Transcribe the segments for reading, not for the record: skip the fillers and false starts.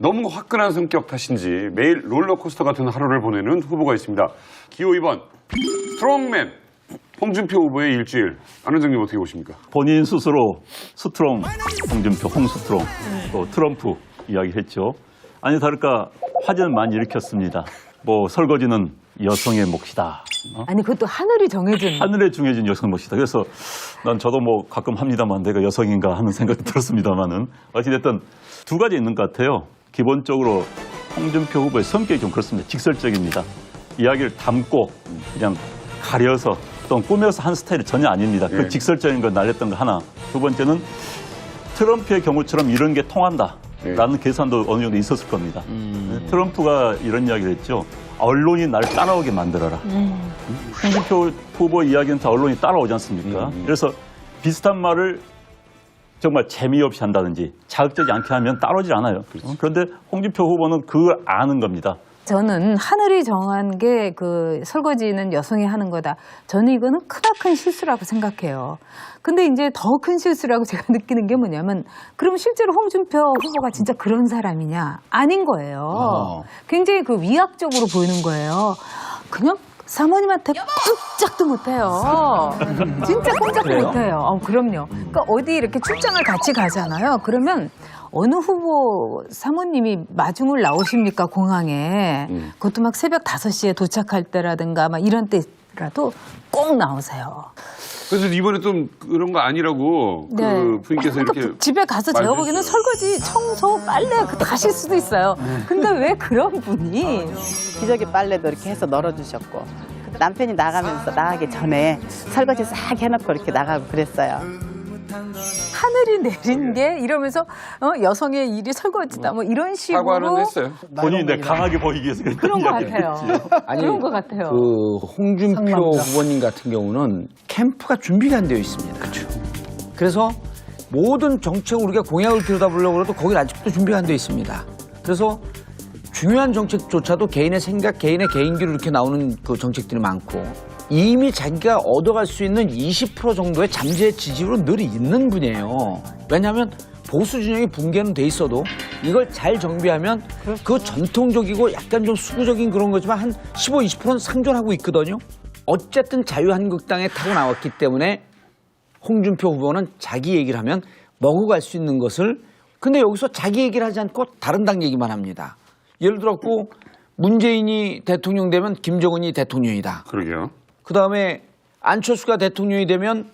너무 화끈한 성격 탓인지 매일 롤러코스터 같은 하루를 보내는 후보가 있습니다. 기호 2번 스트롱맨 홍준표 후보의 일주일. 안 원장님 어떻게 보십니까? 본인 스스로 스트롱, 홍준표, 홍스트롱, 또 트럼프 이야기했죠. 아니 다를까 화제는 많이 일으켰습니다. 뭐 설거지는 여성의 몫이다. 아니 그것도 하늘이 정해진. 하늘에 중해진 여성의 몫이다. 그래서 난 저도 뭐 가끔 합니다만 내가 여성인가 하는 생각이 들었습니다만은 어찌됐든 두 가지 있는 것 같아요. 기본적으로 홍준표 후보의 성격이 좀 그렇습니다. 직설적입니다. 이야기를 담고 그냥 가려서 또는 꾸며서 한 스타일이 전혀 아닙니다. 그 직설적인 걸 날렸던 거 하나. 두 번째는 트럼프의 경우처럼 이런 게 통한다라는 계산도 어느 정도 있었을 겁니다. 트럼프가 이런 이야기를 했죠. 언론이 날 따라오게 만들어라. 홍준표 후보 이야기는 다 언론이 따라오지 않습니까? 그래서 비슷한 말을 정말 재미없이 한다든지 자극적이지 않게 하면 따라오질 않아요. 그런데 홍준표 후보는 그걸 아는 겁니다. 저는 하늘이 정한 게 그 설거지는 여성이 하는 거다. 저는 이거는 크나큰 실수라고 생각해요. 근데 이제 더 큰 실수라고 제가 느끼는 게 뭐냐면 그럼 실제로 홍준표 후보가 진짜 그런 사람이냐? 아닌 거예요. 굉장히 그 위압적으로 보이는 거예요. 그냥 사모님한테 꼼짝도 못해요. 진짜 꼼짝도 못해요. 그럼요. 그러니까 어디 이렇게 출장을 같이 가잖아요. 그러면 어느 후보 사모님이 마중을 나오십니까, 공항에. 그것도 막 새벽 5시에 도착할 때라든가 막 이런 때라도 꼭 나오세요. 그래서 이번에 좀 그런 거 아니라고 그 부인께서 이렇게 집에 가서 제가 보기에는 설거지, 청소, 빨래 다 하실 수도 있어요. 근데 왜 그런 분이 기저귀 빨래도 이렇게 해서 널어주셨고 남편이 나가기 전에 설거지 싹 해놓고 이렇게 나가고 그랬어요. 하늘이 내린 게 이러면서 여성의 일이 설거지다 뭐 이런 식으로 사과는 했어요. 본인이 내 강하게 보이기 위해서 그런 것 같아요. 아니, 그런 것 같아요. 그 홍준표 후보님 같은 경우는 캠프가 준비가 안 되어 있습니다. 그렇죠. 그래서 모든 정책을 우리가 공약을 들여다보려고 해도 거기 아직도 준비가 안 되어 있습니다. 그래서 중요한 정책조차도 개인의 생각, 개인의 개인기로 이렇게 나오는 그 정책들이 많고 이미 자기가 얻어갈 수 있는 20% 정도의 잠재 지지율은 늘 있는 분이에요. 왜냐하면 보수 진영이 붕괴는 돼 있어도 이걸 잘 정비하면 그 전통적이고 약간 좀 수구적인 그런 거지만 한 15, 20%는 상존하고 있거든요. 어쨌든 자유한국당에 타고 나왔기 때문에 홍준표 후보는 자기 얘기를 하면 먹고 갈 수 있는 것을 근데 여기서 자기 얘기를 하지 않고 다른 당 얘기만 합니다. 예를 들었고 문재인이 대통령 되면 김정은이 대통령이다. 그러게요. 그다음에 안철수가 대통령이 되면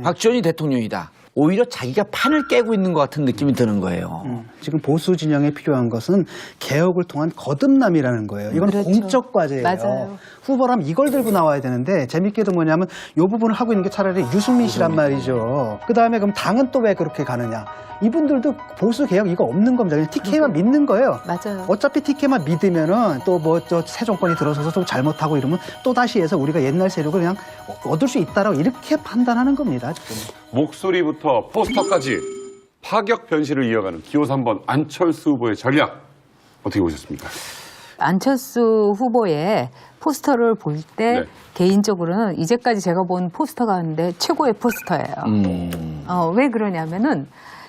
박지원이 대통령이다. 오히려 자기가 판을 깨고 있는 것 같은 느낌이 드는 거예요. 지금 보수 진영에 필요한 것은 개혁을 통한 거듭남이라는 거예요. 이건 그렇죠. 공적 과제예요. 맞아요. 후보라면 이걸 들고 나와야 되는데 재밌게도 뭐냐면 이 부분을 하고 있는 게 차라리 유승민 씨란 말이죠. 그다음에 그럼 당은 또 왜 그렇게 가느냐. 이분들도 보수 개혁 이거 없는 겁니다. 그냥 TK만 믿는 거예요. 맞아요. 어차피 TK만 믿으면은 또 뭐 새 정권이 들어서서 좀 잘못하고 이러면 또 다시 해서 우리가 옛날 세력을 그냥 얻을 수 있다라고 이렇게 판단하는 겁니다. 지금. 목소리부터 포스터까지 파격 변신을 이어가는 기호 3번 안철수 후보의 전략 어떻게 보셨습니까? 안철수 후보의 포스터를 볼 때 개인적으로는 이제까지 제가 본 포스터 가운데 최고의 포스터예요. 왜 그러냐면은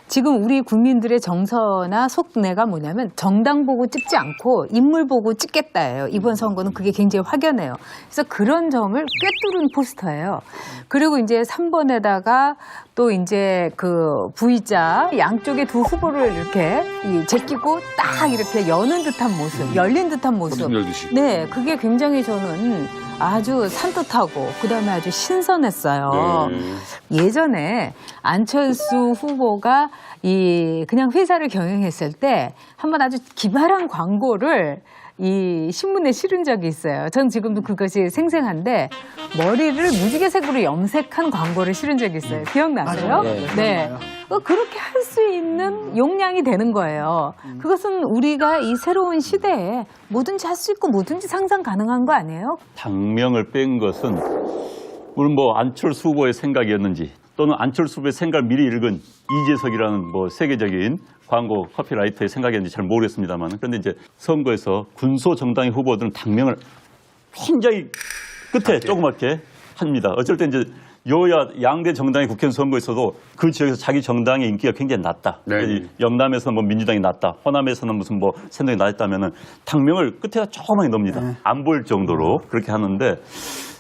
지금 우리 국민들의 정서나 속내가 뭐냐면 정당 보고 찍지 않고 인물 보고 찍겠다예요. 이번 선거는 그게 굉장히 확연해요. 그래서 그런 점을 꿰뚫은 포스터예요. 그리고 이제 3번에다가 또 이제 그 V자 양쪽에 두 후보를 이렇게 제끼고 딱 이렇게 여는 듯한 모습, 열린 듯한 모습. 열듯이. 네, 그게 굉장히 저는 아주 산뜻하고 그다음에 아주 신선했어요. 예전에 안철수 후보가 그냥 회사를 경영했을 때 한번 아주 기발한 광고를 이 신문에 실은 적이 있어요. 전 지금도 그것이 생생한데 머리를 무지개색으로 염색한 광고를 실은 적이 있어요. 기억나세요? 맞아요. 네. 그렇게 할 수 있는 용량이 되는 거예요. 그것은 우리가 이 새로운 시대에 뭐든지 할 수 있고 뭐든지 상상 가능한 거 아니에요? 당명을 뺀 것은 물론 뭐 안철수 후보의 생각이었는지 또는 안철수 후보의 생각을 미리 읽은 이재석이라는 뭐 세계적인 광고 커피라이터의 생각이었는지 잘 모르겠습니다만 그런데 이제 선거에서 군소 정당의 후보들은 당명을 굉장히 끝에 조그맣게 합니다. 어쩔 때 이제 여야 양대 정당의 국회의원 선거에서도 그 지역에서 자기 정당의 인기가 굉장히 낮다. 네. 영남에서는 뭐 민주당이 낮다. 호남에서는 무슨 뭐 새누리당이 낮다면은 당명을 끝에가 조그맣게 넣습니다. 안 보일 정도로 그렇게 하는데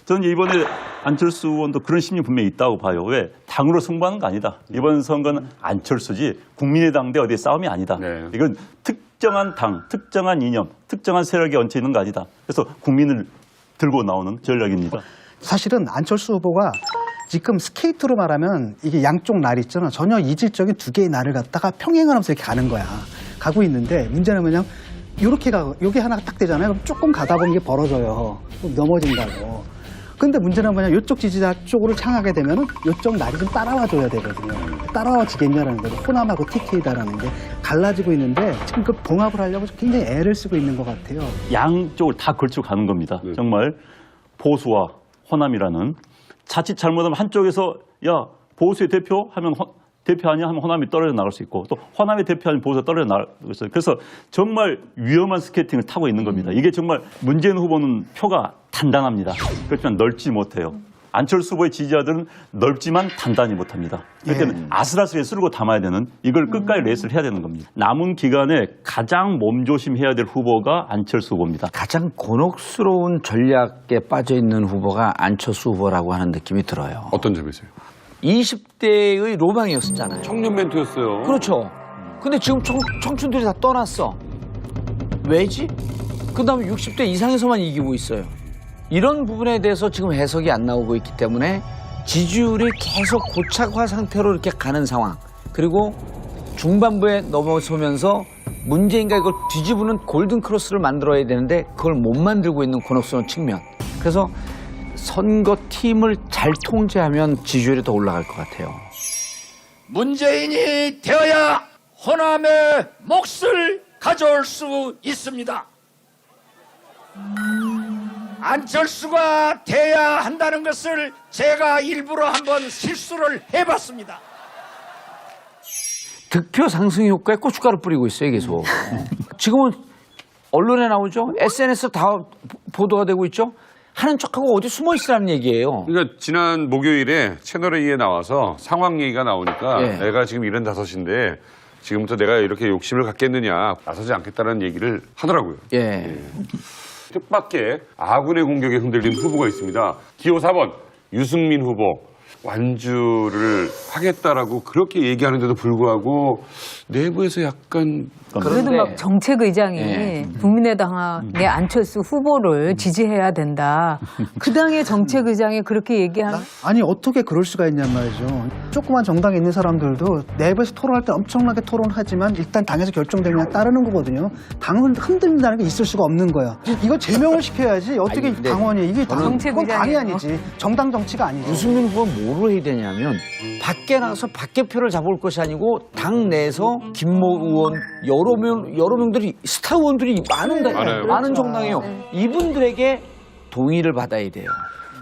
저는 이번에 안철수 의원도 그런 심리 분명히 있다고 봐요. 왜? 당으로 승부하는 거 아니다. 이번 선거는 안철수지 국민의당 대 어디의 싸움이 아니다. 네. 이건 특정한 당, 특정한 이념, 특정한 세력에 얹혀 있는 거 아니다. 그래서 국민을 들고 나오는 전략입니다. 사실은 안철수 후보가 지금 스케이트로 말하면 이게 양쪽 날 있잖아. 전혀 이질적인 두 개의 날을 갖다가 평행을 하면서 이렇게 가는 거야. 가고 있는데 문제는 뭐냐면 요렇게 가고 요게 하나가 딱 되잖아요. 그럼 조금 가다 보면 이게 벌어져요. 좀 넘어진다고. 근데 문제는 뭐냐, 이쪽 지지자 쪽으로 향하게 되면은 이쪽 날이 좀 따라와 줘야 되거든요. 따라와지겠냐라는 거죠. 호남하고 TK다라는 게 갈라지고 있는데 지금 그 봉합을 하려고 굉장히 애를 쓰고 있는 것 같아요. 양쪽을 다 걸치고 가는 겁니다. 정말 보수와 호남이라는 자칫 잘못하면 한쪽에서 야 보수의 대표 하면 대표 아니야 하면 호남이 떨어져 나갈 수 있고 또 호남의 대표 아니면 보수가 떨어져 나갈 수 있어요. 그래서 정말 위험한 스케이팅을 타고 있는 겁니다. 이게 정말 문재인 후보는 표가 단단합니다. 그렇지만 넓지 못해요. 안철수 후보의 지지자들은 넓지만 단단히 못합니다. 그렇기 때문에 아슬아슬하게 쓸고 담아야 되는 이걸 끝까지 레이스를 해야 되는 겁니다. 남은 기간에 가장 몸조심해야 될 후보가 안철수 후보입니다. 가장 곤혹스러운 전략에 빠져 있는 후보가 안철수 후보라고 하는 느낌이 들어요. 어떤 점에서요? 20대의 로망이었잖아요. 청년 멘토였어요. 그렇죠. 근데 지금 청춘들이 다 떠났어. 왜지? 그 다음에 60대 이상에서만 이기고 있어요. 이런 부분에 대해서 지금 해석이 안 나오고 있기 때문에 지지율이 계속 고착화 상태로 이렇게 가는 상황. 그리고 중반부에 넘어서면서 문재인가 이걸 뒤집는 골든 크로스를 만들어야 되는데 그걸 못 만들고 있는 곤혹스러운 측면. 그래서 선거팀을 잘 통제하면 지지율이 더 올라갈 것 같아요. 문재인이 되어야 호남의 몫을 가져올 수 있습니다. 안철수가 돼야 한다는 것을 제가 일부러 한번 실수를 해봤습니다. 득표 상승 효과에 고춧가루 뿌리고 있어요, 계속. 지금은 언론에 나오죠? SNS 다 보도가 되고 있죠? 하는 척하고 어디 숨어 있으라는 얘기예요. 그러니까 지난 목요일에 채널A에 나와서 상황 얘기가 나오니까 예. 내가 지금 75인데 지금부터 내가 이렇게 욕심을 갖겠느냐 나서지 않겠다는 얘기를 하더라고요. 예. 뜻밖의 아군의 공격에 흔들린 후보가 있습니다. 기호 4번 유승민 후보. 완주를 하겠다라고 그렇게 얘기하는데도 불구하고 내부에서 약간 그래도 막 정책의장이 국민의당의 안철수 후보를 지지해야 된다. 그 당의 정책의장이 그렇게 얘기하는. 아니 어떻게 그럴 수가 있냔 말이죠. 조그만 정당에 있는 사람들도 내부에서 토론할 때 엄청나게 토론하지만 일단 당에서 결정되면 따르는 거거든요. 당을 흔들린다는 게 있을 수가 없는 거야. 이거 제명을 시켜야지. 어떻게 아니, 근데 당원이 이게 그건 당이 정책의장이에요. 아니지. 정당 정치가 아니지. 유승민 후보는 뭐로 해야 되냐면 밖에 나가서 밖에 표를 잡을 것이 아니고 당 내에서 김모 의원 여러 명들이 스타 의원들이 많아요. 많은 정당이에요. 이분들에게 동의를 받아야 돼요.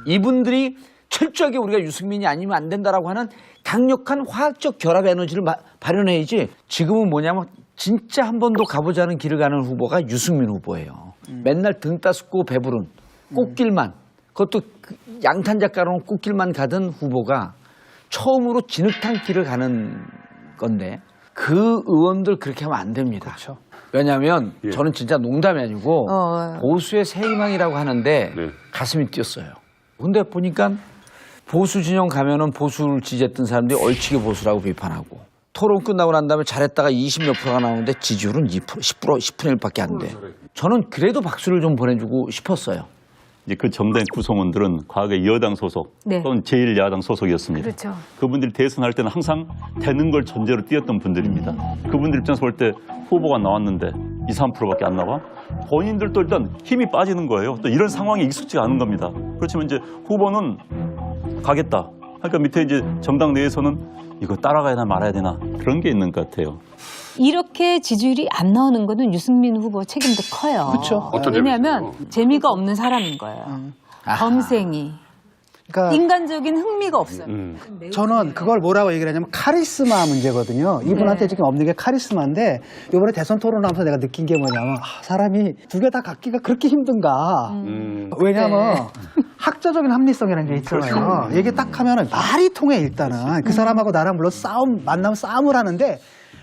이분들이 철저하게 우리가 유승민이 아니면 안 된다라고 하는 강력한 화학적 결합 에너지를 발현해야지. 지금은 뭐냐면 진짜 한 번도 가보자는 길을 가는 후보가 유승민 후보예요. 맨날 등 따숩고 배부른 꽃길만, 그것도 양탄 작가로는 꽃길만 가던 후보가 처음으로 진흙탕 길을 가는 건데 그 의원들 그렇게 하면 안 됩니다. 그렇죠. 왜냐하면 예. 저는 진짜 농담이 아니고 보수의 새 희망이라고 하는데 네. 가슴이 뛰었어요. 근데 보니까 보수 진영 가면은 보수를 지지했던 사람들이 얼치게 보수라고 비판하고 토론 끝나고 난 다음에 잘했다가 20몇 프로가 나오는데 지지율은 2%, 10%, 10분의 1밖에 안 돼. 저는 그래도 박수를 좀 보내주고 싶었어요. 이제 그 정당 구성원들은 과거에 여당 소속 네. 또는 제1야당 소속이었습니다. 그렇죠. 그분들이 대선할 때는 항상 되는 걸 전제로 뛰었던 분들입니다. 그분들 입장에서 볼 때 후보가 나왔는데 2, 3%밖에 안 나와? 본인들도 일단 힘이 빠지는 거예요. 또 이런 상황이 익숙지가 않은 겁니다. 그렇지만 이제 후보는 가겠다. 그러니까 밑에 이제 정당 내에서는 이거 따라가야 되나 말아야 되나 그런 게 있는 것 같아요. 이렇게 지지율이 안 나오는 거는 유승민 후보 책임도 커요. 그렇죠. 어떤 왜냐하면 점에서요? 재미가 없는 사람인 거예요. 검생이. 그러니까 인간적인 흥미가 없어요. 저는 그걸 뭐라고 얘기를 하냐면 카리스마 문제거든요. 이분한테 지금 없는 게 카리스마인데 이번에 대선 토론하면서 내가 느낀 게 뭐냐면 사람이 두 개 다 갖기가 그렇게 힘든가. 왜냐면 학자적인 합리성이라는 게 있잖아요. 얘기 딱 하면은 말이 통해 일단은. 그 사람하고 나랑 물론 만나면 싸움을 하는데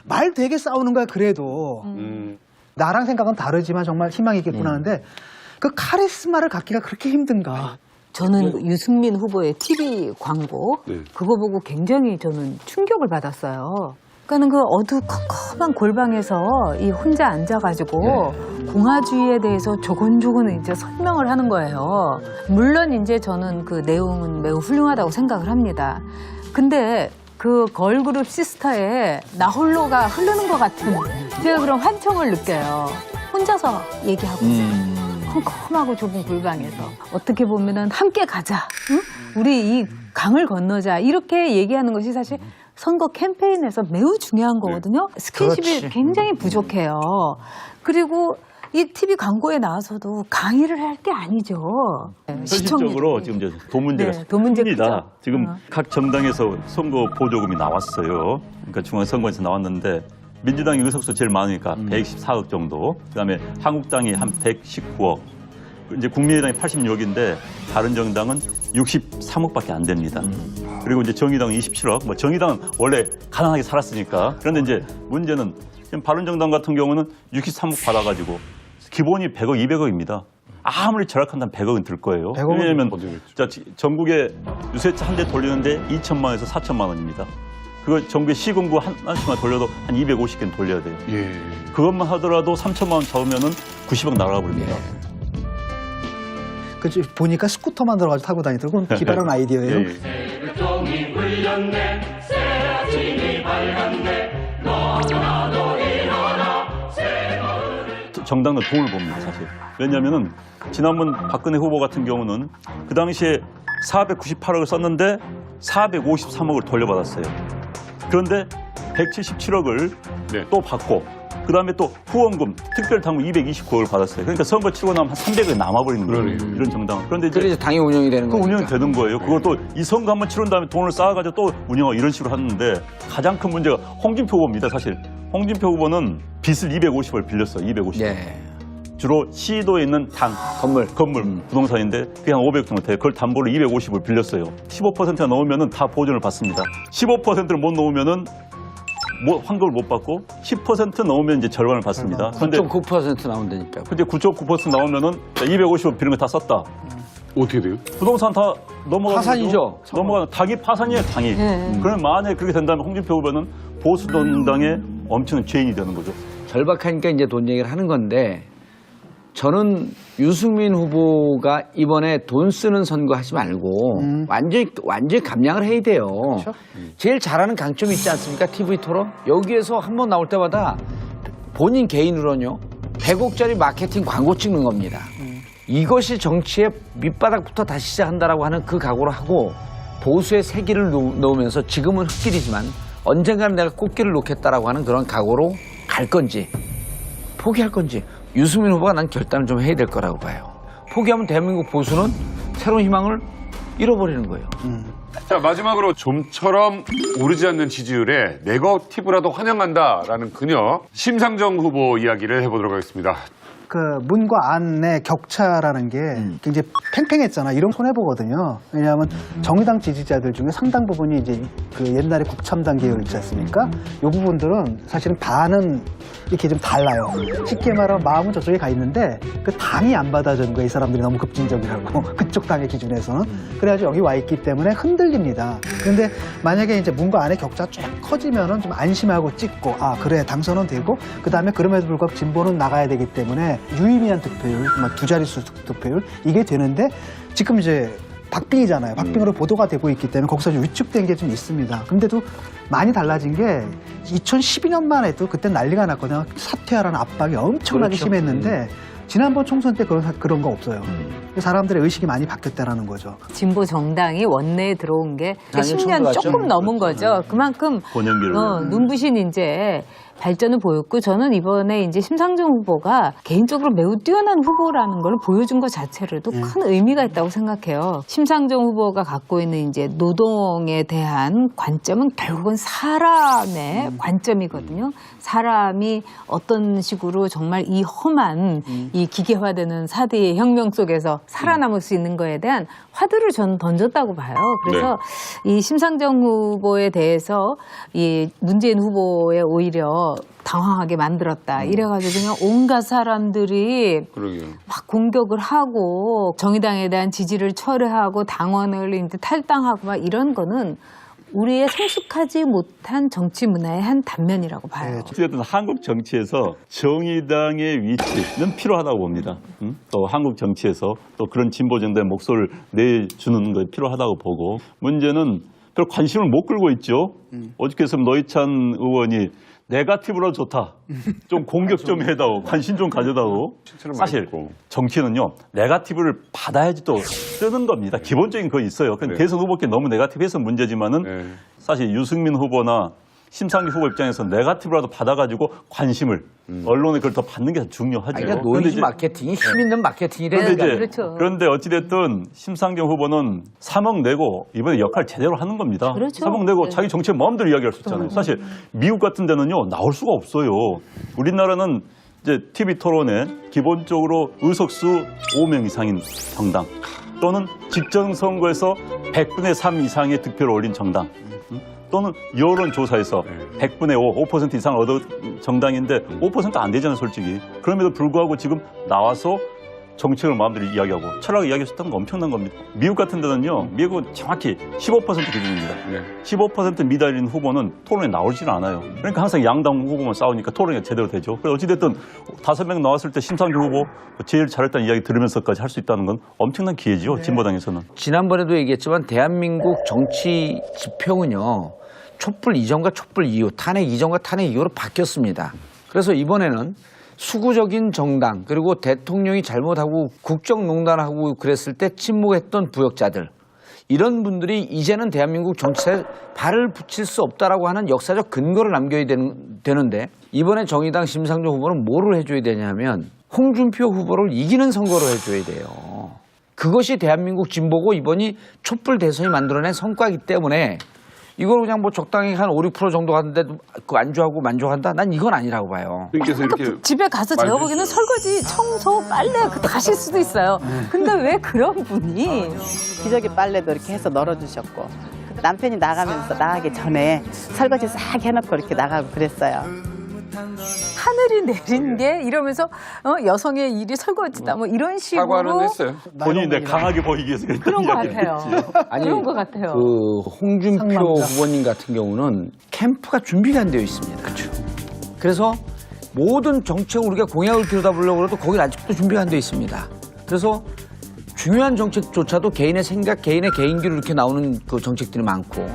말 되게 싸우는 거야 그래도. 나랑 생각은 다르지만 정말 희망이 있겠구나 하는데 그 카리스마를 갖기가 그렇게 힘든가. 저는 유승민 후보의 TV 광고 그거 보고 굉장히 저는 충격을 받았어요. 그러니까는 그 어두컴컴한 골방에서 이 혼자 앉아가지고 공화주의에 대해서 조곤조곤 이제 설명을 하는 거예요. 물론 이제 저는 그 내용은 매우 훌륭하다고 생각을 합니다. 근데 그 걸그룹 시스타에 나 홀로가 흐르는 것 같은 제가 그런 환청을 느껴요. 혼자서 얘기하고 컴컴하고 좁은 골방에서 어떻게 보면은 함께 가자, 응? 우리 이 강을 건너자 이렇게 얘기하는 것이 사실 선거 캠페인에서 매우 중요한 거거든요. 스킨십이 그렇지. 굉장히 부족해요. 그리고 이 TV 광고에 나와서도 강의를 할 게 아니죠. 현실적으로 지금 이제 돈 문제가 네, 돈 문제 큽니다. 크죠. 지금 각 정당에서 선거 보조금이 나왔어요. 그러니까 중앙선거에서 나왔는데 민주당이 의석수 제일 많으니까 124억 정도. 그다음에 한국당이 한 119억. 이제 국민의당이 86억인데 다른 정당은 63억밖에 안 됩니다. 그리고 이제 정의당은 27억. 뭐 정의당은 원래 가난하게 살았으니까. 그런데 이제 문제는 지금 바른정당 같은 경우는 63억 받아가지고 기본이 100억, 200억입니다. 아무리 절약한다면 100억은 들 거예요. 100억은 왜냐하면 어디겠죠? 자, 전국에 유세차 한 대 돌리는데 2천만 원에서 4천만 원입니다. 그거 전국에 시군구 하나씩만 돌려도 한 250개는 돌려야 돼요. 예. 그것만 하더라도 3천만 원 잡으면은 90억 날아가 버립니다. 그 보니까 스쿠터만 들어가지고 타고 다니더라고. 기발한 아이디어예요. 예, 예. 정당은 돈을 봅니다, 사실. 왜냐하면은 지난번 박근혜 후보 같은 경우는 그 당시에 498억을 썼는데 453억을 돌려받았어요. 그런데 177억을 네. 또 받고 그다음에 또 후원금 특별당부 229억을 받았어요. 그러니까 선거 치고 나면 한 300억이 남아버리는 거예요. 그러네요. 이런 정당. 그런데 이제 그래서 당이 운영이 되는 그 거니까. 운영이 되는 거예요. 그것도 이 선거 한번 치른 다음에 돈을 쌓아가지고 또 운영하고 이런 식으로 하는데 가장 큰 문제가 홍준표 후보입니다, 사실. 홍준표 후보는 빚을 250을 빌렸어요, 250. 예. 주로 시도에 있는 건물, 부동산인데 그게 한 500 정도 돼요. 그걸 담보로 250을 빌렸어요. 15%가 넘으면은 다 보존을 받습니다. 15%를 못 넘으면은 환급을 못 받고 10% 넘으면 이제 절반을 받습니다. 그런데 9.9% 나온다니까요. 근데 9.9% 나오면은 250을 빌린 거 다 썼다. 어떻게 돼요? 부동산 다 넘어가는 파산이죠. 거죠. 넘어가는 당이 파산이에요, 당이. 그러면 만약에 그렇게 된다면 홍준표 후보는 보수 정당의 엄청난 죄인이 되는 거죠. 절박하니까 이제 돈 얘기를 하는 건데 저는 유승민 후보가 이번에 돈 쓰는 선거 하지 말고 완전히 감량을 해야 돼요. 제일 잘하는 강점이 있지 않습니까? TV 토론. 여기에서 한 번 나올 때마다 본인 개인으로는요. 100억짜리 마케팅 광고 찍는 겁니다. 이것이 정치의 밑바닥부터 다시 시작한다라고 하는 그 각오를 하고 보수의 세기를 놓으면서 지금은 흙길이지만 언젠가는 내가 꽃길을 놓겠다라고 하는 그런 각오로 갈 건지 포기할 건지 유승민 후보가 난 결단을 좀 해야 될 거라고 봐요. 포기하면 대한민국 보수는 새로운 희망을 잃어버리는 거예요. 자, 마지막으로 좀처럼 오르지 않는 지지율에 네거티브라도 환영한다라는 그녀 심상정 후보 이야기를 해보도록 하겠습니다. 그 문과 안의 격차라는 게 굉장히 팽팽했잖아. 이런 손해보거든요. 왜냐하면 정의당 지지자들 중에 상당 부분이 이제 그 옛날에 국참당 계열 있지 않습니까? 이 부분들은 사실은 반은 이렇게 좀 달라요. 쉽게 말하면 마음은 저쪽에 가 있는데 그 당이 안 받아주는 거예요. 이 사람들이 너무 급진적이라고. 그쪽 당의 기준에서는. 그래가지고 여기 와 있기 때문에 흔들립니다. 그런데 만약에 이제 문과 안의 격차 쫙 커지면은 좀 안심하고 찍고 아 그래 당선은 되고 그 다음에 그럼에도 불구하고 진보는 나가야 되기 때문에 유의미한 득표율, 막 두 자릿수 득표율 이게 되는데 지금 이제 박빙이잖아요. 박빙으로 보도가 되고 있기 때문에 거기서 좀 위축된 게 좀 있습니다. 근데도 많이 달라진 게 2012년만 해도 그때 난리가 났거든요. 사퇴하라는 압박이 엄청나게 그렇죠. 심했는데 지난번 총선 때 그런 거 없어요. 사람들의 의식이 많이 바뀌었다라는 거죠. 진보 정당이 원내에 들어온 게 단일 10년 선거 같죠? 조금 넘은 거죠. 그만큼 본연기를. 눈부신 이제 발전을 보였고 저는 이번에 이제 심상정 후보가 개인적으로 매우 뛰어난 후보라는 걸 보여준 것 자체로도 큰 의미가 있다고 생각해요. 심상정 후보가 갖고 있는 이제 노동에 대한 관점은 결국은 사람의 관점이거든요. 사람이 어떤 식으로 정말 이 험한 이 기계화되는 4대 혁명 속에서 살아남을 수 있는 거에 대한 화두를 저는 던졌다고 봐요. 그래서 이 심상정 후보에 대해서 이 문재인 후보에 오히려 당황하게 만들었다. 이래가지고 그냥 온갖 사람들이 그러게요. 막 공격을 하고 정의당에 대한 지지를 철회하고 당원을 이제 탈당하고 막 이런 거는 우리의 성숙하지 못한 정치 문화의 한 단면이라고 봐요. 어쨌든 한국 정치에서 정의당의 위치는 필요하다고 봅니다. 또 한국 정치에서 또 그런 진보 정당의 목소리를 내주는 게 필요하다고 보고 문제는 별 관심을 못 끌고 있죠. 어저께서 노회찬 의원이 네거티브로 좋다. 좀 공격 좀 해다오. 관심 좀 가져다오. 칭찬을 많이 사실 듣고. 정치는요. 네거티브를 받아야지 또 쓰는 겁니다. 기본적인 거 있어요. 근데 네. 대선 후보께 너무 네거티브해서 문제지만은 네. 사실 유승민 후보나 심상정 후보 입장에서 네거티브라도 받아가지고 관심을 언론에 그걸 더 받는 게 더 중요하죠. 그러니까 근데 노이즈 이제 마케팅이 힘 있는 마케팅이래. 그런데 이제 그렇죠. 그런데 어찌됐든 심상정 후보는 3억 내고 이번에 역할 제대로 하는 겁니다. 그렇죠. 3억 내고 네. 자기 정책 마음대로 이야기할 수 있잖아요. 사실 미국 같은 데는요 나올 수가 없어요. 우리나라는 이제 TV 토론에 기본적으로 의석수 5명 이상인 정당 또는 직전 선거에서 100분의 3 이상의 득표를 올린 정당. 또는 여론조사에서 100분의 5, 5% 이상 얻은 정당인데 5% 안 되잖아요, 솔직히. 그럼에도 불구하고 지금 나와서 정책을 마음대로 이야기하고 철학을 이야기할 수 있다는 건 엄청난 겁니다. 미국 같은 데는요, 미국은 정확히 15% 기준입니다. 15% 미달인 후보는 토론에 나오지는 않아요. 그러니까 항상 양당 후보만 싸우니까 토론이 제대로 되죠. 그래서 어찌됐든 5명 나왔을 때 심상정 후보 제일 잘했다는 이야기 들으면서까지 할 수 있다는 건 엄청난 기회지요, 진보당에서는. 지난번에도 얘기했지만 대한민국 정치 지평은요. 촛불 이전과 촛불 이후, 탄핵 이전과 탄핵 이후로 바뀌었습니다. 그래서 이번에는 수구적인 정당 그리고 대통령이 잘못하고 국정농단하고 그랬을 때 침묵했던 부역자들 이런 분들이 이제는 대한민국 정치에 발을 붙일 수 없다라고 하는 역사적 근거를 남겨야 되는데 이번에 정의당 심상정 후보는 뭐를 해줘야 되냐면 홍준표 후보를 이기는 선거를 해줘야 돼요. 그것이 대한민국 진보고 이번이 촛불 대선이 만들어낸 성과이기 때문에 이걸 그냥 뭐 적당히 한 5, 6% 정도 하는데도 그 안주하고 만족한다? 난 이건 아니라고 봐요. 님께서 이렇게 집에 가서 제가 보기에는 말해주세요. 설거지, 청소, 빨래 다 하실 수도 있어요. 근데 왜 그런 분이 기저귀 빨래도 이렇게 해서 널어주셨고 남편이 나가기 전에 설거지 싹 해놓고 이렇게 나가고 그랬어요. 하늘이 내린 게 이러면서 여성의 일이 설거지다 뭐 이런 식으로 사과는 했어요. 본인이 내 강하게 보이기 위해서 그런 것 이야기를 같아요. 했지. 그런 것 같아요. 그 홍준표 상남자. 후보님 같은 경우는 캠프가 준비가 안 되어 있습니다. 그렇죠. 그래서 모든 정책을 우리가 공약을 들여다보려고 해도 거기 아직도 준비가 안 되어 있습니다. 그래서 중요한 정책조차도 개인의 생각, 개인의 개인기로 이렇게 나오는 그 정책들이 많고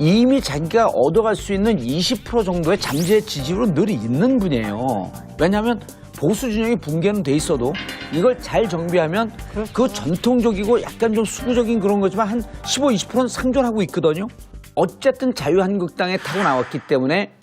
이미 자기가 얻어갈 수 있는 20% 정도의 잠재 지지율은 늘 있는 분이에요. 왜냐하면 보수 진영이 붕괴는 돼 있어도 이걸 잘 정비하면 그 전통적이고 약간 좀 수구적인 그런 거지만 한 15, 20%는 상존하고 있거든요. 어쨌든 자유한국당에 타고 나왔기 때문에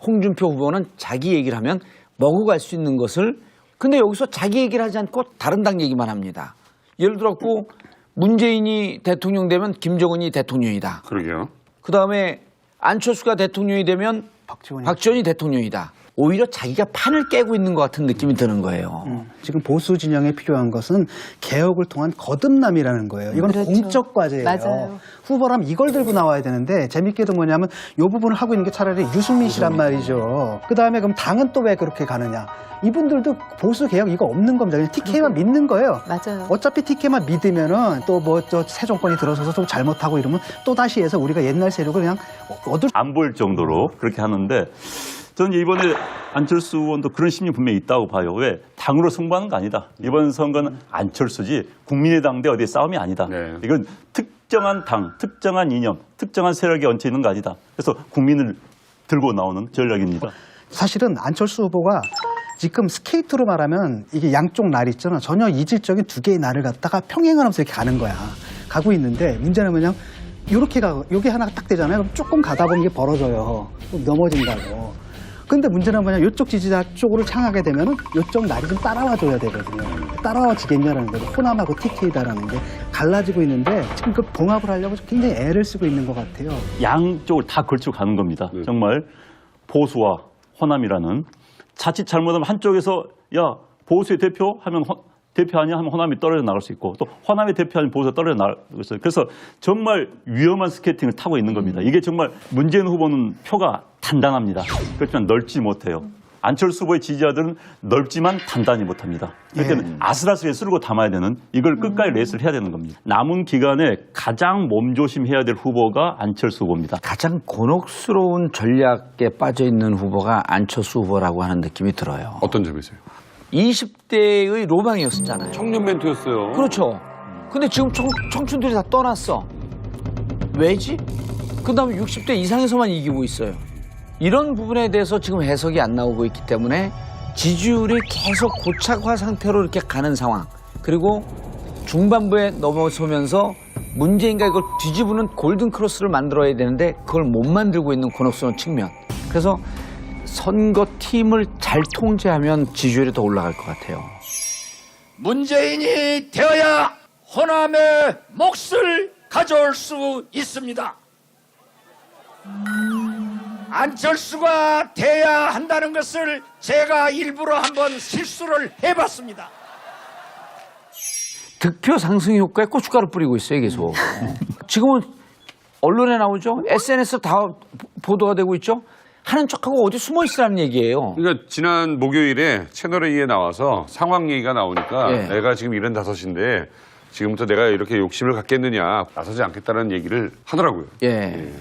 홍준표 후보는 자기 얘기를 하면 먹어갈 수 있는 것을 근데 여기서 자기 얘기를 하지 않고 다른 당 얘기만 합니다. 예를 들었고 문재인이 대통령 되면 김정은이 대통령이다. 그러게요. 그다음에 안철수가 대통령이 되면 박지원이 대통령이다. 오히려 자기가 판을 깨고 있는 것 같은 느낌이 드는 거예요. 지금 보수 진영에 필요한 것은 개혁을 통한 거듭남이라는 거예요. 이건 그렇죠. 공적 과제예요. 맞아요. 후보라면 이걸 들고 나와야 되는데 재밌게도 뭐냐면 이 부분을 하고 있는 게 차라리 유승민 씨란 말이죠. 그다음에 그럼 당은 또 왜 그렇게 가느냐. 이분들도 보수 개혁 이거 없는 겁니다. 그냥 TK만 믿는 거예요. 맞아요. 어차피 TK만 믿으면은 또 뭐 새 정권이 들어서서 또 잘못하고 이러면 또 다시 해서 우리가 옛날 세력을 그냥 얻을 안 보일 정도로 그렇게 하는데 저는 이번에 안철수 의원도 그런 심리 분명히 있다고 봐요. 왜? 당으로 승부하는 거 아니다. 이번 선거는 안철수지 국민의당 대 어디의 싸움이 아니다. 네. 이건 특정한 당, 특정한 이념, 특정한 세력에 얹혀 있는 거 아니다. 그래서 국민을 들고 나오는 전략입니다. 사실은 안철수 후보가 지금 스케이트로 말하면 이게 양쪽 날 있잖아. 전혀 이질적인 두 개의 날을 갖다가 평행을 하면서 이렇게 가는 거야. 가고 있는데 문제는 뭐냐면 요렇게 가고 요게 하나가 딱 되잖아요. 그럼 조금 가다 보면 이게 벌어져요. 또 넘어진다고. 근데 문제는 뭐냐, 이쪽 지지자 쪽으로 향하게 되면은 이쪽 날이 좀 따라와 줘야 되거든요. 따라와지겠냐라는 거죠. 호남하고 TK다라는 게 갈라지고 있는데 지금 그 봉합을 하려고 굉장히 애를 쓰고 있는 것 같아요. 양쪽을 다 걸치고 가는 겁니다. 정말 보수와 호남이라는 자칫 잘못하면 한쪽에서 야 보수의 대표 하면 대표 아니야 하면 호남이 떨어져 나갈 수 있고 또 호남의 대표 아니면 보수가 떨어져 나갈 수 있어요. 그래서 정말 위험한 스케이팅을 타고 있는 겁니다. 이게 정말 문재인 후보는 표가 단단합니다. 그렇지만 넓지 못해요. 안철수 후보의 지지자들은 넓지만 단단히 못합니다. 그렇기 때문에 아슬아슬하게 쓸고 담아야 되는 이걸 끝까지 레이스를 해야 되는 겁니다. 남은 기간에 가장 몸조심해야 될 후보가 안철수 후보입니다. 가장 곤혹스러운 전략에 빠져 있는 후보가 안철수 후보라고 하는 느낌이 들어요. 어떤 점에서요? 20대의 로망이었잖아요. 청년 멘토였어요. 그렇죠. 근데 지금 청춘들이 다 떠났어. 왜지? 그 다음에 60대 이상에서만 이기고 있어요. 이런 부분에 대해서 지금 해석이 안 나오고 있기 때문에 지지율이 계속 고착화 상태로 이렇게 가는 상황. 그리고 중반부에 넘어서면서 문재인가 이걸 뒤집는 골든 크로스를 만들어야 되는데 그걸 못 만들고 있는 곤혹스러운 측면. 그래서 선거팀을 잘 통제하면 지지율이 더 올라갈 것 같아요. 문재인이 되어야 호남의 몫을 가져올 수 있습니다. 안철수가 돼야 한다는 것을 제가 일부러 한번 실수를 해봤습니다. 득표 상승 효과에 고춧가루 뿌리고 있어요, 계속. 지금은 언론에 나오죠? SNS 다 보도가 되고 있죠? 하는 척하고 어디 숨어 있으라는 얘기예요. 그러니까 지난 목요일에 채널A에 나와서 상황 얘기가 나오니까 예. 내가 지금 75인데 지금부터 내가 이렇게 욕심을 갖겠느냐 나서지 않겠다는 얘기를 하더라고요. 예.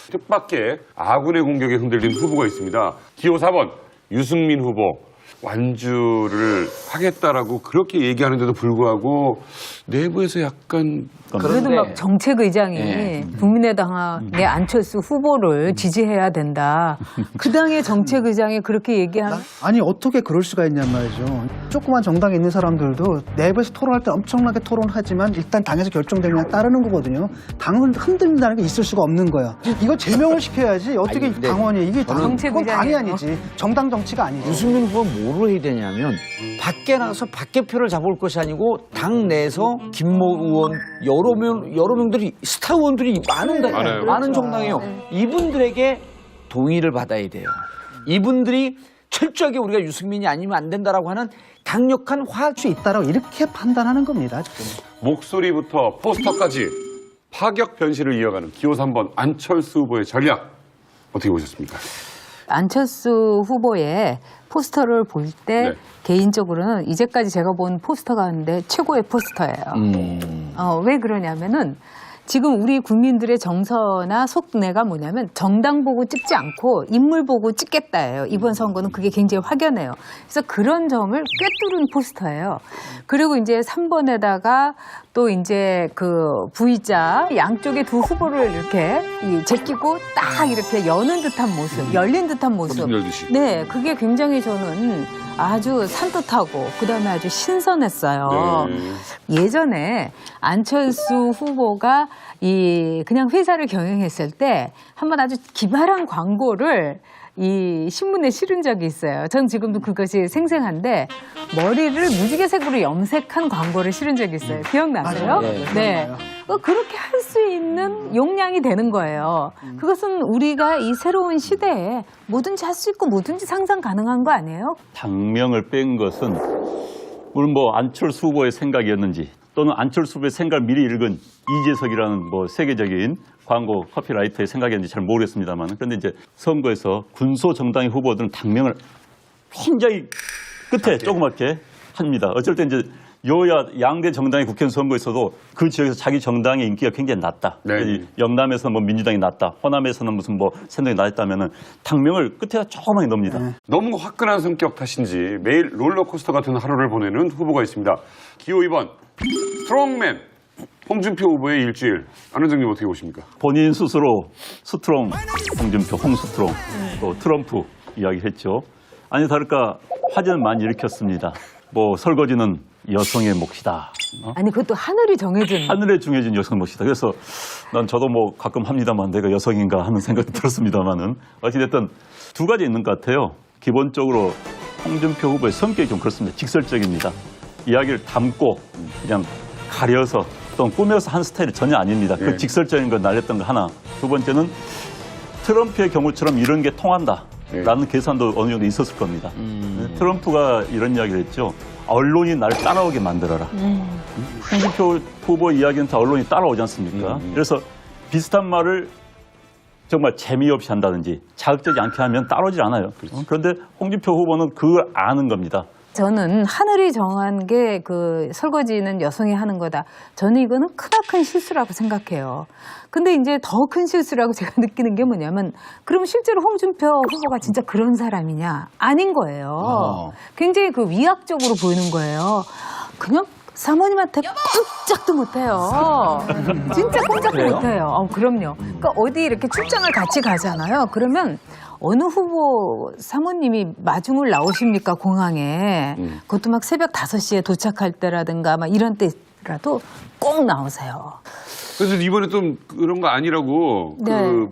뜻밖의 아군의 공격에 흔들린 후보가 있습니다. 기호 4번 유승민 후보. 완주를 하겠다라고 그렇게 얘기하는데도 불구하고 내부에서 약간 그래도 막 정책의장이 예. 국민의당의 안철수 후보를 지지해야 된다. 그 당의 정책의장이 그렇게 얘기하면 아니 어떻게 그럴 수가 있냔 말이죠. 조그만 정당에 있는 사람들도 내부에서 토론할 때 엄청나게 토론하지만 일단 당에서 결정되면 그냥 따르는 거거든요. 당을 흔들린다는 게 있을 수가 없는 거야. 이거 제명을 시켜야지 어떻게 아니, 근데 당원이 이게 그건 당이 정책의장이에요. 아니지. 정당 정치가 아니지. 유승민 후보는 뭐로 해야 되냐면 밖에 나가서 밖에 표를 잡을 것이 아니고 당 내에서 김모 의원 여러 명들이 스타 의원들이 많아요. 많은 정당이에요. 이분들에게 동의를 받아야 돼요. 이분들이 철저하게 우리가 유승민이 아니면 안 된다라고 하는 강력한 화학주 있다라고 이렇게 판단하는 겁니다. 지금. 목소리부터 포스터까지 파격 변신을 이어가는 기호 3번 안철수 후보의 전략 어떻게 보셨습니까? 안철수 후보의 포스터를 볼 때 네. 개인적으로는 이제까지 제가 본 포스터 가운데 최고의 포스터예요. 왜 그러냐면은 지금 우리 국민들의 정서나 속내가 뭐냐면 정당 보고 찍지 않고 인물 보고 찍겠다예요. 이번 선거는 그게 굉장히 확연해요. 그래서 그런 점을 꿰뚫은 포스터예요. 그리고 이제 3번에다가 또 이제 그 V자 양쪽에 두 후보를 이렇게 제끼고 딱 이렇게 여는 듯한 모습, 열린 듯한 모습. 무슨 열듯이. 네, 그게 굉장히 저는 아주 산뜻하고 그다음에 아주 신선했어요. 예전에 안철수 후보가 그냥 회사를 경영했을 때 한번 아주 기발한 광고를 이 신문에 실은 적이 있어요. 전 지금도 그것이 생생한데 머리를 무지개색으로 염색한 광고를 실은 적이 있어요. 기억나세요? 네. 그렇게 할 수 있는 용량이 되는 거예요. 그것은 우리가 이 새로운 시대에 뭐든지 할 수 있고 뭐든지 상상 가능한 거 아니에요? 당명을 뺀 것은 물론 뭐 안철수 후보의 생각이었는지 또는 안철수 후보의 생각을 미리 읽은 이재석이라는 뭐 세계적인 광고 커피라이터의 생각이었는지 잘 모르겠습니다만 그런데 이제 선거에서 군소 정당의 후보들은 당명을 굉장히 끝에 조그맣게 합니다. 어쩔 때 이제 여야 양대 정당의 국회의원 선거에서도 그 지역에서 자기 정당의 인기가 굉장히 낮다. 네. 영남에서는 뭐 민주당이 낮다. 호남에서는 무슨 뭐 새누리당이 낮다면은 당명을 끝에다 조그맣게 넣습니다. 너무 화끈한 성격 탓인지 매일 롤러코스터 같은 하루를 보내는 후보가 있습니다. 기호 2번 스트롱맨 홍준표 후보의 일주일. 안 원장님 어떻게 보십니까? 본인 스스로 스트롱, 홍준표, 홍스트롱, 또 트럼프 이야기했죠. 아니 다를까 화제는 많이 일으켰습니다. 뭐 설거지는 여성의 몫이다. 아니 그것도 하늘이 정해진. 하늘에 중해진 여성의 몫이다. 그래서 난 저도 뭐 가끔 합니다만 내가 여성인가 하는 생각이 들었습니다만은 어찌됐든 두 가지 있는 것 같아요. 기본적으로 홍준표 후보의 성격이 좀 그렇습니다. 직설적입니다. 이야기를 담고 그냥 가려서 또는 꾸며서 한 스타일이 전혀 아닙니다. 예. 그 직설적인 걸 날렸던 거 하나. 두 번째는 트럼프의 경우처럼 이런 게 통한다라는 계산도 어느 정도 있었을 겁니다. 트럼프가 이런 이야기를 했죠. 언론이 날 따라오게 만들어라. 홍준표 후보 이야기는 다 언론이 따라오지 않습니까? 그래서 비슷한 말을 정말 재미없이 한다든지 자극적이지 않게 하면 따라오질 않아요. 그런데 홍준표 후보는 그걸 아는 겁니다. 저는 하늘이 정한 게 그 설거지는 여성이 하는 거다. 저는 이거는 크나큰 실수라고 생각해요. 근데 이제 더 큰 실수라고 제가 느끼는 게 뭐냐면 그럼 실제로 홍준표 후보가 진짜 그런 사람이냐? 아닌 거예요. 굉장히 그 위압적으로 보이는 거예요. 그냥 사모님한테 꼼짝도 못해요. 진짜 꼼짝도 그래요? 못해요. 그럼요. 그러니까 어디 이렇게 출장을 같이 가잖아요. 그러면 어느 후보 사모님이 마중을 나오십니까, 공항에. 그것도 막 새벽 5시에 도착할 때라든가 막 이런 때라도 꼭 나오세요. 그래서 이번에 좀 그런 거 아니라고 네. 그